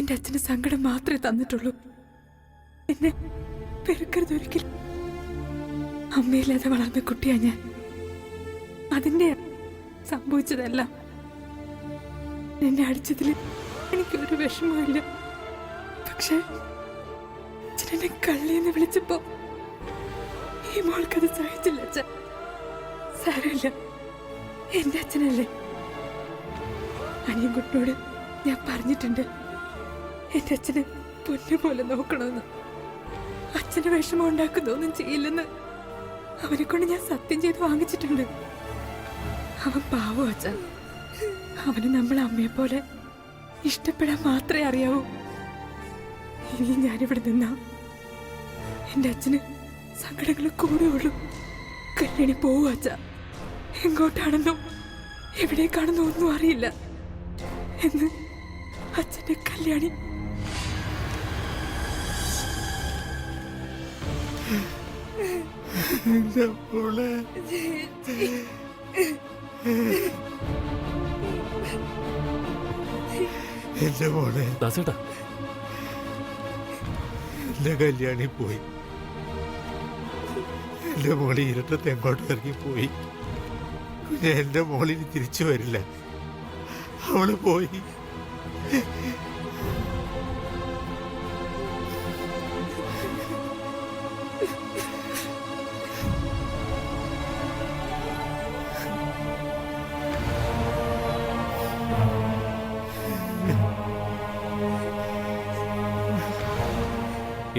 എന്റെ അച്ഛന് സങ്കടം മാത്രമേ തന്നിട്ടുള്ളൂ. എന്നെ പെരുക്കരുതൊരിക്കലും. അമ്മയില്ലാതെ വളർന്ന കുട്ടിയാ ഞാൻ. അതിന്റെ സംഭവിച്ചതല്ല. എന്നെ അടിച്ചതിൽ എനിക്കൊരു വിഷമമില്ല. പക്ഷെ അച്ഛനെന്നെ കള്ളിയെന്ന് വിളിച്ചപ്പോ ഈ മോൾക്കത് സഹിച്ചില്ല. അച്ഛൻ സാരമില്ല, എന്റെ അച്ഛനല്ലേ. അനിയൻകുട്ടിനോട് ഞാൻ പറഞ്ഞിട്ടുണ്ട് എന്റെ അച്ഛനെ പൊന്നുപോലെ നോക്കണമെന്ന്. അച്ഛന് വിഷമം ഉണ്ടാക്കുന്നൊന്നും ചെയ്യില്ലെന്ന് അവനെ കൊണ്ട് ഞാൻ സത്യം ചെയ്ത് വാങ്ങിച്ചിട്ടുണ്ട്. അവൻ പാവം അച്ഛൻ. അവന് നമ്മളെ അമ്മയെ പോലെ ഇഷ്ടപ്പെടാൻ മാത്രമേ അറിയാവൂ. ഇനി ഞാനിവിടെ നിന്നാ എന്റെ അച്ഛന് സങ്കടങ്ങൾ കൂടുകയുള്ളൂ. കല്യാണി പോവും അച്ഛ. എങ്ങോട്ടാണെന്നോ എവിടേക്കാണെന്നോ ഒന്നും അറിയില്ല എന്ന് അച്ഛന്റെ കല്യാണി. എന്റെ മോളെ ദാസേട്ടാ, എന്റെ കല്യാണി പോയി. എന്റെ മോളി ഇരുട്ടത്ത് എങ്ങോട്ട് ഇറങ്ങിപ്പോയി. എന്റെ മോളിന് തിരിച്ചു വരില്ല. അവള് പോയി.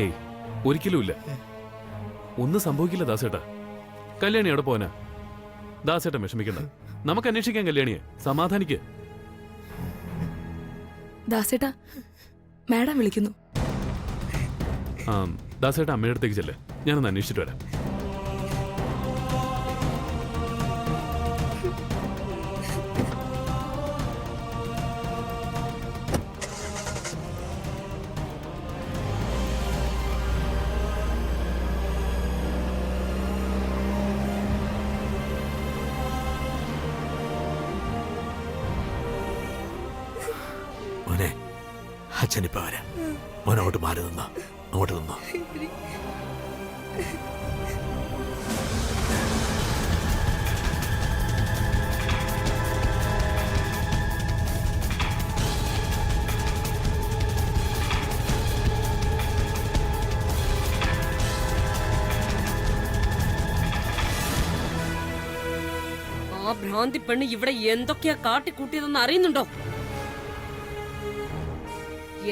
ഏയ്, ഒരിക്കലുമില്ല. ഒന്നും സംഭവിക്കില്ല ദാസേട്ടാ. കല്യാണി എവിടെ പോനാ? ദാസേട്ടൻ വിഷമിക്കണ്ട, നമുക്ക് അന്വേഷിക്കാൻ കല്യാണിയെ. സമാധാനിക്ക്. ദാസേട്ടാ, മാഡം വിളിക്കുന്നു. ദാസേട്ട അമ്മയുടെ അടുത്തേക്ക് ചെല്ലേ, ഞാനൊന്ന് അന്വേഷിച്ചിട്ട് വരാം. മോനെ, അച്ഛനിപ്പോ വരാം. മോനോട്ട് മാറി നിന്നോ, അങ്ങോട്ട് നിന്നോ. ആ ഭ്രാന്തി പെണ്ണ് ഇവിടെ എന്തൊക്കെയാ കാട്ടിക്കൂട്ടിയതെന്ന് അറിയുന്നുണ്ടോ?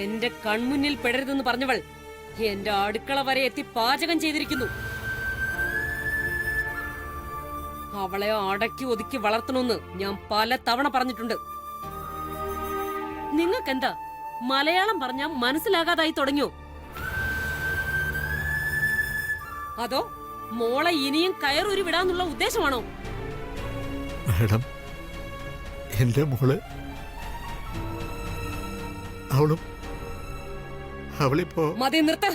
എന്റെ കൺമുന്നിൽ പെടരുതെന്ന് പറഞ്ഞവൾ എന്റെ അടുക്കള വരെ എത്തി പാചകം ചെയ്തിരിക്കുന്നു. അവളെ അടക്കി ഒതുക്കി വളർത്തണമെന്ന് ഞാൻ പല തവണ പറഞ്ഞിട്ടുണ്ട്. നിങ്ങൾക്കെന്താ മലയാളം പറഞ്ഞാൽ മനസ്സിലാകാതായി തുടങ്ങിയോ? അതോ മോളെ ഇനിയും കയറൂരി വിടാന്നുള്ള ഉദ്ദേശമാണോ? മാഡം, എന്റെ മോള് അവളിപ്പോ മതി, നിർത്ത.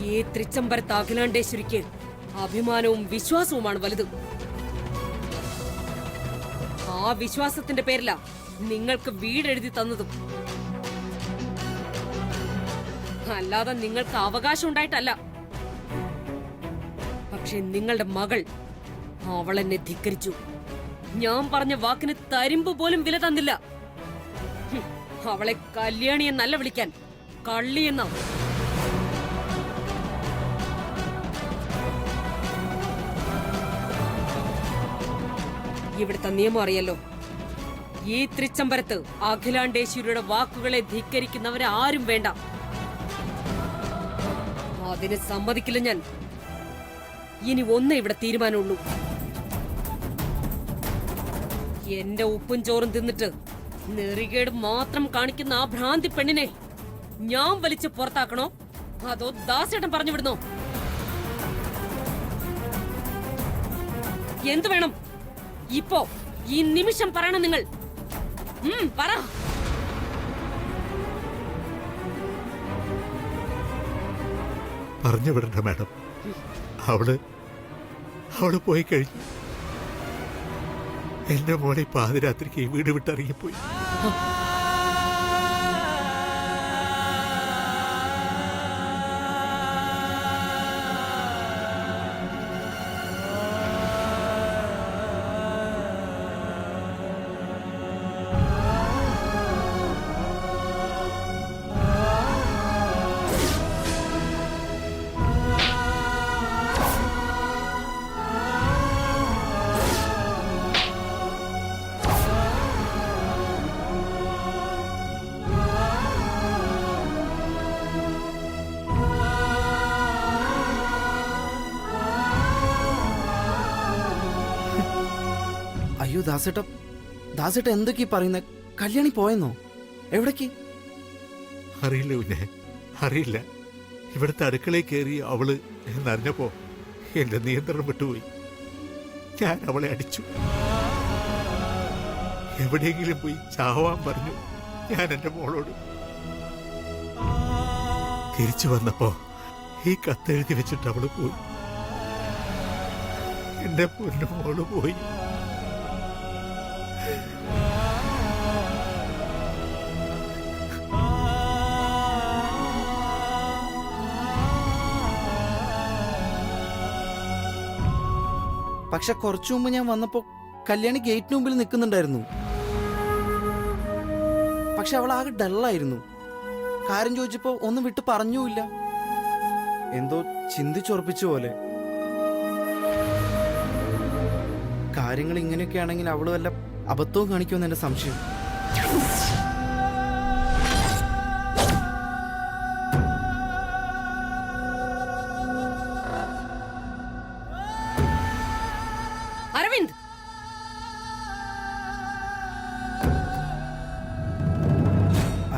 ഈ തൃച്ചംബരത്ത് അഖിലാണ്ടേശ്വരിക്ക് അഭിമാനവും വിശ്വാസവുമാണ് വലുത്. ആ വിശ്വാസത്തിന്റെ പേരില നിങ്ങൾക്ക് വീടെഴുതി തന്നതും. അല്ലാതെ നിങ്ങൾക്ക് അവകാശം ഉണ്ടായിട്ടല്ല. പക്ഷെ നിങ്ങളുടെ മകൾ അവളെന്നെ ധിക്കരിച്ചു. ഞാൻ പറഞ്ഞ വാക്കിന് തരിമ്പ് പോലും വില തന്നില്ല. അവളെ കല്യാണി എന്നല്ല വിളിക്കാൻ, കള്ളി എന്നാ. ഇവിടുത്തെ നിയമം അറിയല്ലോ. ഈ തൃച്ചംബരത്ത് അഖിലാണ്ടേശ്വരിയുടെ വാക്കുകളെ ധിക്കരിക്കുന്നവരെ ആരും വേണ്ട. അതിന് സമ്മതിക്കില്ല ഞാൻ. ഇനി ഒന്നേ ഇവിടെ തീരുമാനമുള്ളൂ. എന്റെ ഉപ്പും ചോറും തിന്നിട്ട് നെറികേട് മാത്രം കാണിക്കുന്ന ആ ഭ്രാന്തി പെണ്ണിനെ ഞാൻ വലിച്ച് പുറത്താക്കണോ അതോ ദാസേട്ടൻ പറഞ്ഞു വിടുന്നോ? എന്തു വേണം ഇപ്പോ ഈ നിമിഷം പറയണം നിങ്ങൾ. പറ. പറഞ്ഞു വിടണ്ട മാഡം. അവള് പോയി കഴിഞ്ഞു. എന്റെ മോളെ പാതിരാത്രിക്ക് ഈ വീട് വിട്ടിറങ്ങിപ്പോയി. അയ്യോ ദാസേട്ട എന്തൊക്കെയാ പറയുന്നത്? കല്യാണി പോയെന്നോ? എവിടേക്ക്? അറിയില്ല കുഞ്ഞെ, അറിയില്ല. ഇവിടുത്തെ അടുക്കളയിൽ കയറി അവള് എന്നറിഞ്ഞപ്പോ എന്റെ നിയന്ത്രണം വിട്ടുപോയി. ഞാൻ അവളെ അടിച്ചു. എവിടെയെങ്കിലും പോയി ചാവാൻ പറഞ്ഞു ഞാൻ എന്റെ മോളോട്. തിരിച്ചു വന്നപ്പോ ഈ കത്തെഴുതി വെച്ചിട്ട് അവള് പോയി. എന്റെ പൊന്നു മോള് പോയി. പക്ഷെ കുറച്ചു മുമ്പ് ഞാൻ വന്നപ്പോ കല്യാണി ഗേറ്റിന് മുമ്പിൽ നിൽക്കുന്നുണ്ടായിരുന്നു. പക്ഷെ അവൾ ആകെ ഡള്ളായിരുന്നു. കാര്യം ചോദിച്ചപ്പോ ഒന്നും വിട്ട് പറഞ്ഞൂല്ല. എന്തോ ചിന്തിച്ചുറപ്പിച്ച പോലെ. കാര്യങ്ങൾ ഇങ്ങനെയൊക്കെ ആണെങ്കിൽ അവള് വല്ല അബദ്ധവും കാണിക്കുമെന്ന് എന്റെ സംശയം. അരവിന്ദ്,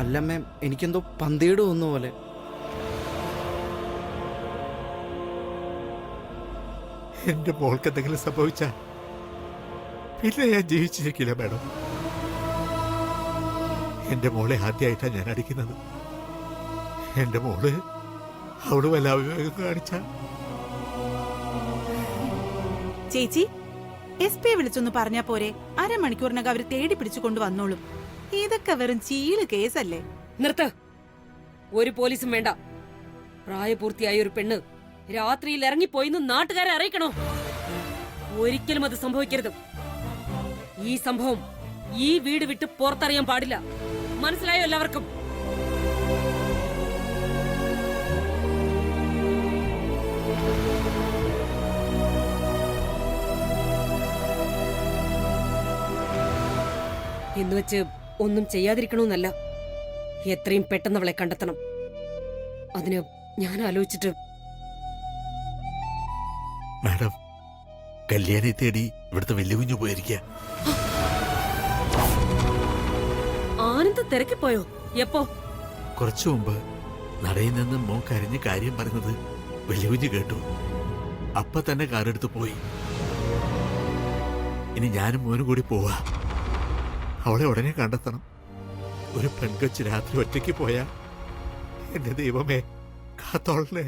അല്ല മാം, എനിക്കെന്തോ പന്തേട് തോന്നുന്ന പോലെ. എന്റെ മോൾക്ക് എന്തെങ്കിലും സംഭവിച്ചാ പിന്നെ ഞാൻ ജീവിച്ചിരിക്കില്ല മാഡം. എന്റെ മോളെ ആദ്യമായിട്ടാണ് ഞാൻ അടിക്കുന്നത്. എന്റെ മോള് അവള് വല്ല അവിവേകം കാണിച്ച. ചേച്ചി, SP വിളിച്ചൊന്ന് പറഞ്ഞാ പോരെ? അരമണിക്കൂറിനകം അവര് തേടി പിടിച്ചു കൊണ്ടുവന്നോളും. ഇതൊക്കെ വെറും ചീള് കേസല്ലേ? നിർത്ത്. ഒരു പോലീസും വേണ്ട. പ്രായപൂർത്തിയായ ഒരു പെണ്ണ് രാത്രിയിൽ ഇറങ്ങിപ്പോയിന്ന് നാട്ടുകാരെ അറിയിക്കണോ? ഒരിക്കലും അത് സംഭവിക്കരുത്. ഈ സംഭവം ഈ വീട് വിട്ട് പുറത്തറിയാൻ പാടില്ല. മനസ്സിലായോ എല്ലാവർക്കും? എന്നുവെച്ച് ഒന്നും ചെയ്യാതിരിക്കണമെന്നല്ല. എത്രയും പെട്ടെന്ന് അവളെ കണ്ടെത്തണം. അതിന് ഞാൻ ആലോചിച്ചിട്ട്. മാഡം, കല്യാണി തേടി ഇവിടുത്തെ വലിയ കുഞ്ഞു പോയിരിക്കുക. ആനന്ദ് തിരക്കിപ്പോയോ? എപ്പോ? കുറച്ചു മുമ്പ് നടയിൽ നിന്ന് മോൻ കരഞ്ഞ് കാര്യം പറയുന്നത് വലിയ കുഞ്ഞു കേട്ടു. അപ്പൊ തന്നെ കാറെടുത്ത് പോയി. ഇനി ഞാനും മോനും കൂടി പോവാ. അവളെ ഉടനെ കണ്ടെത്തണം. ഒരു പെൺകൊച്ച് രാത്രി ഒറ്റയ്ക്ക് പോയാ എന്റെ ദൈവമേ കാത്തോളനെ.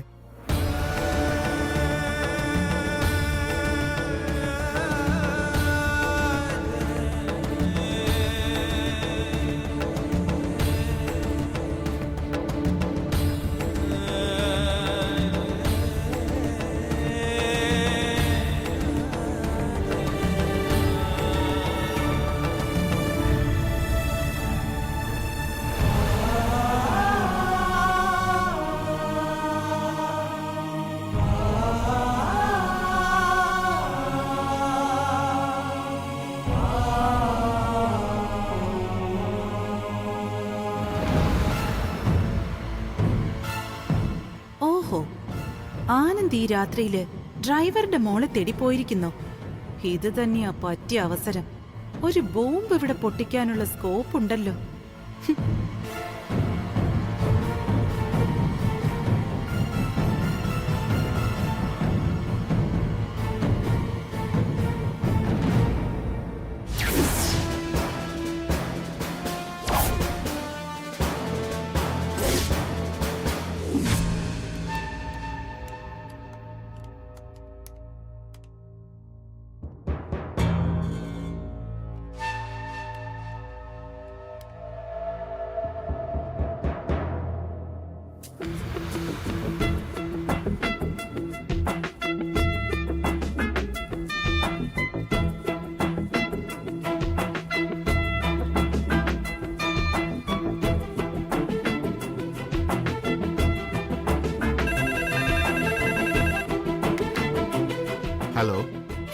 ഓഹോ, ആനന്ദ് ഈ രാത്രിയില് ഡ്രൈവറുടെ മോളെ തേടിപ്പോയിരിക്കുന്നു. ഇത് തന്നെയാ പറ്റിയ അവസരം. ഒരു ബോംബ് ഇവിടെ പൊട്ടിക്കാനുള്ള സ്കോപ്പ് ഉണ്ടല്ലോ.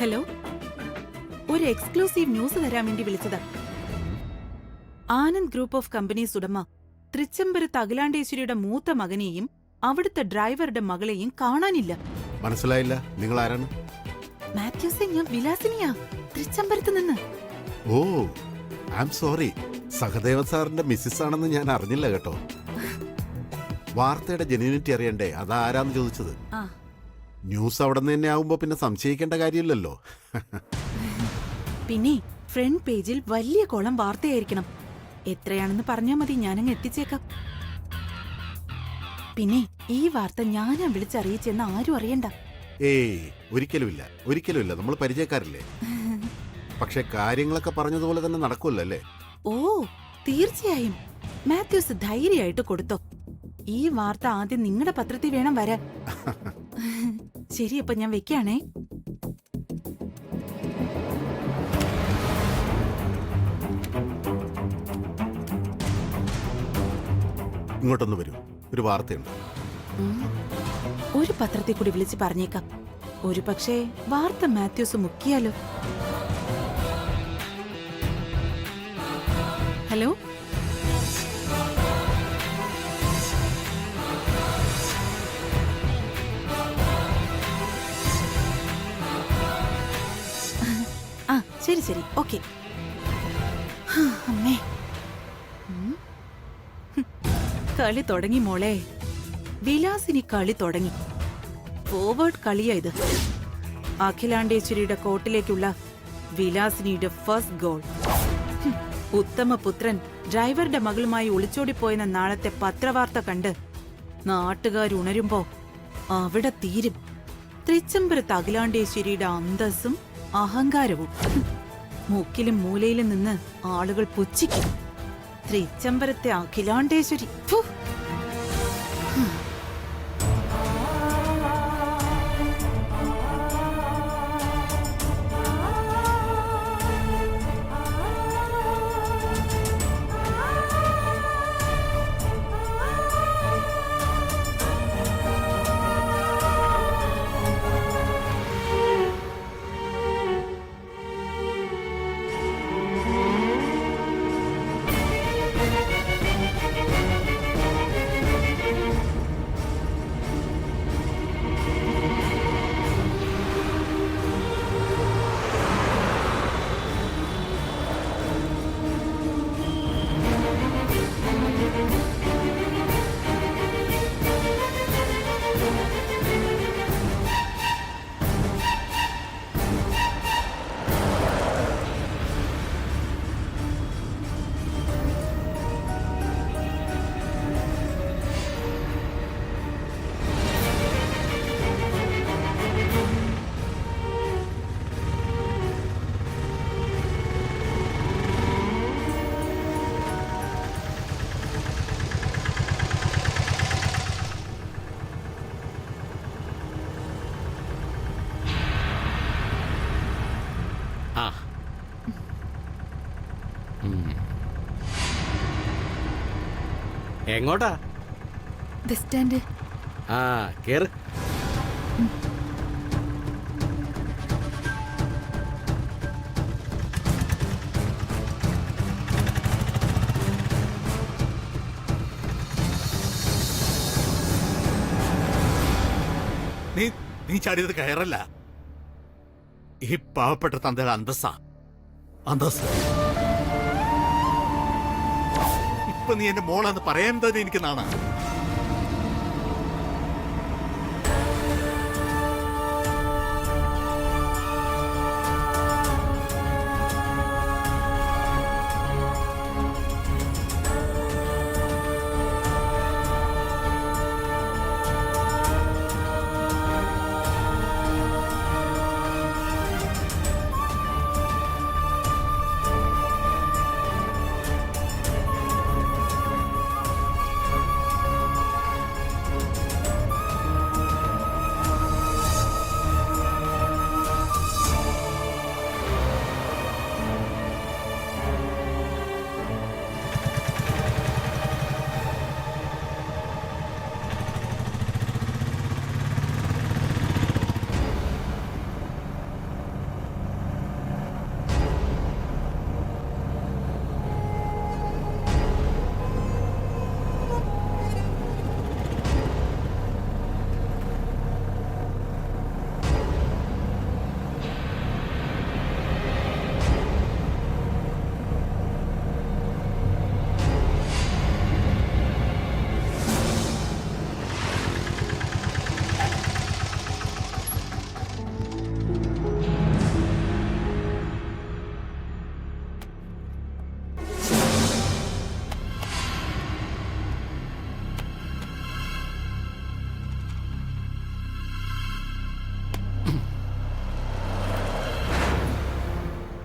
ഹലോ, ഒരു എക്സ്ക്ലൂസീവ് ന്യൂസ് തരാൻ വേണ്ടി വിളിച്ചതാ. ആനന്ദ് ഗ്രൂപ്പ് ഓഫ് കമ്പനീസ് ഉടമ തൃച്ചംബരത്ത് അഖിലാണ്ടേശ്വരിയുടെ മൂത്ത മകനെയും അവിടുത്തെ ഡ്രൈവറുടെ മകളെയും കാണാനില്ല. മനസ്സിലായില്ല, നിങ്ങൾ ആരാണ്? മാത്യൂസെ, ഞാൻ വിലാസിനിയാ, തൃച്ചംബരത്ത് നിന്ന്. ഓ, ഐ ആം സോറി. സഹദേവൻ സാറിന്റെ മിസ്സിസ് ആണെന്ന് ഞാൻ അറിഞ്ഞില്ല കേട്ടോ. വാർത്തയുടെ ജെന്യൂനിറ്റി അറിയണ്ടേ, അതാരാന്ന് ചോദിച്ചത്. ആ, ന്യൂസ് അവിടെ നിന്ന് തന്നെ ആവുമ്പോ പിന്നെ സംശയിക്കേണ്ട കാര്യമില്ലല്ലോ. പിന്നെ ഫ്രണ്ട് പേജിൽ വലിയ കോളം വാർത്തയായിരിക്കണം. എത്രയാണെന്ന് പറഞ്ഞാ മതി, ഞാനങ്ങ് എത്തിച്ചേക്കാം. പിന്നെ ഈ വാർത്ത ഞാനാ വിളിച്ചറിയിച്ചെന്ന് ആരും അറിയണ്ട. ഏയ്, ഒരിക്കലുമില്ല, ഒരിക്കലുമില്ല. നമ്മൾ പരിചയക്കാരില്ലേ. പക്ഷെ കാര്യങ്ങളൊക്കെ പറഞ്ഞതുപോലെ തന്നെ നടക്കുമല്ലോ അല്ലേ? ഓ, തീർച്ചയായും. മാത്യൂസ് ധൈര്യമായിട്ട് കൊടുത്തോ. ഈ വാർത്ത ആദ്യം നിങ്ങളുടെ പത്രത്തിൽ വേണം വരാൻ. ശരി, അപ്പൊ ഞാൻ വെക്കാണേ. ഇങ്ങോട്ടൊന്ന് വരൂ, ഒരു വാർത്തയുണ്ട്. ഒരു പത്രത്തിൽ കൂടി വിളിച്ച് പറഞ്ഞേക്കാം. ഒരു പക്ഷേ വാർത്ത മാത്യൂസ് മുക്കിയാലോ. ഹലോ, ആ ശരി ശരി, ഓക്കെ. അമ്മേ, കളി തുടങ്ങി മോളെ. വിലാസിനി കളി തുടങ്ങി. ഫോർവേഡ് കളിയാ ഇത്. അഖിലാണ്ടേശ്വരിയുടെ കോർട്ടിലേക്കുള്ള വിലാസിനിയുടെ ഫസ്റ്റ് ഗോൾ. ഉത്തമപുത്രൻ ഡ്രൈവറുടെ മകളുമായി ഒളിച്ചോടിപ്പോയെന്ന നാളത്തെ പത്രവാർത്ത കണ്ട് നാട്ടുകാരുണരുമ്പോ അവിടെ തീരും തൃച്ചംബരത്ത് അഖിലാണ്ടേശ്വരിയുടെ അന്തസ്സും അഹങ്കാരവും. മുക്കിലും മൂലയിലും നിന്ന് ആളുകൾ പുച്ഛിക്കും. തൃച്ചംബരത്തെ അഖിലാണ്ടേശ്വരി, ഫു. എങ്ങോട്ടാ? Bus stand. ആ, കേറ്. നീ ചാടിയത് കയറല്ല, ഈ പാവപ്പെട്ട തന്തയുടെ അന്തസ്സാ. അന്തസ്. ഇപ്പൊ നീ എന്റെ മോളാന്ന് പറയാൻ തന്നെ എനിക്ക് നാണാ.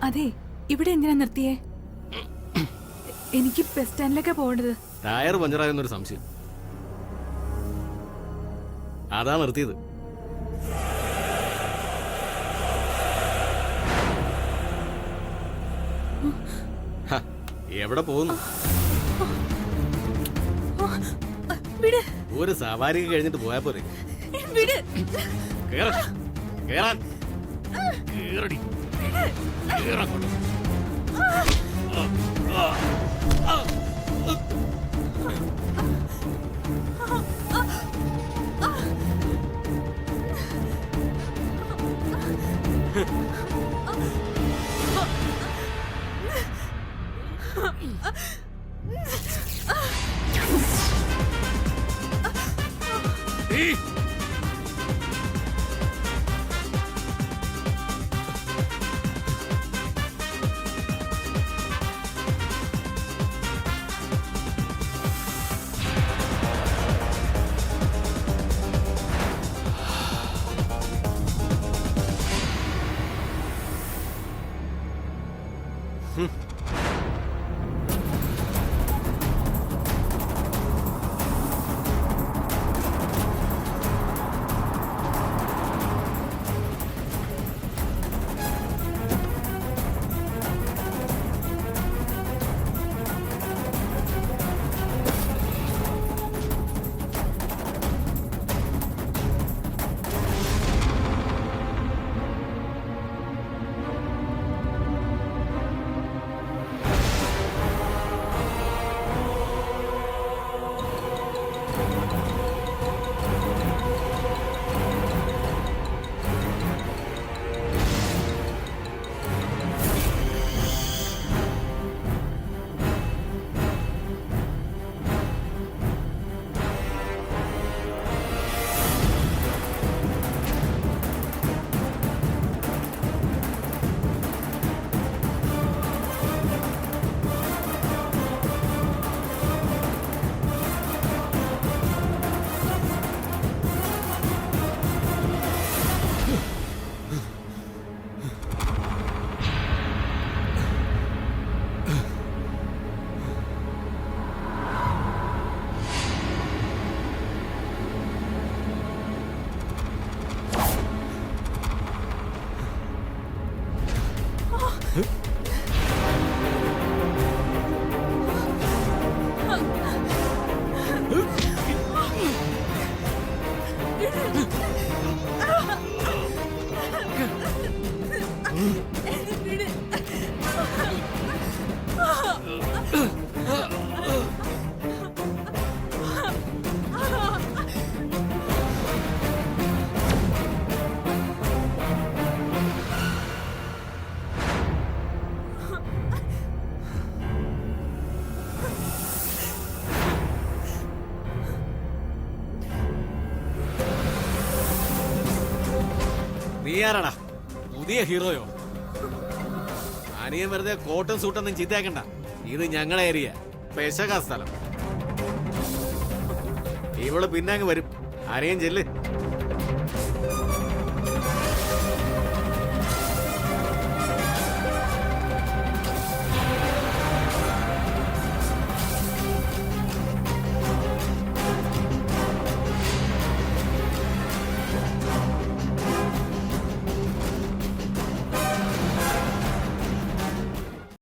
അതെ, ഇവിടെ എന്തിനാ നിർത്തിയേ? എനിക്ക് ബസ് സ്റ്റാൻഡിലേക്കാ പോകേണ്ടത്. ടയർ പഞ്ചറായെന്നൊരു സംശയം, അതാ നിർത്തിയത്. ഹ, എവിടെ പോകുന്നു? വിട്, ഒരു സവാരി കഴിഞ്ഞിട്ട് പോയാ പോരെ. വിട്. കേറ്, കേറാൻ. കേറടി. കേറങ്ങോട്ട്. നീ ആരാടാ? പുതിയ ഹീറോയോ? അനിയൻ വെറുതെ കോട്ടും സൂട്ടൊന്നും ചീത്തയാക്കണ്ട. ഇത് ഞങ്ങളെ ഏരിയ, പെശക സ്ഥലം. ഇവള് പിന്നങ്ങ് വരും. അനിയൻ ചെല്ല്.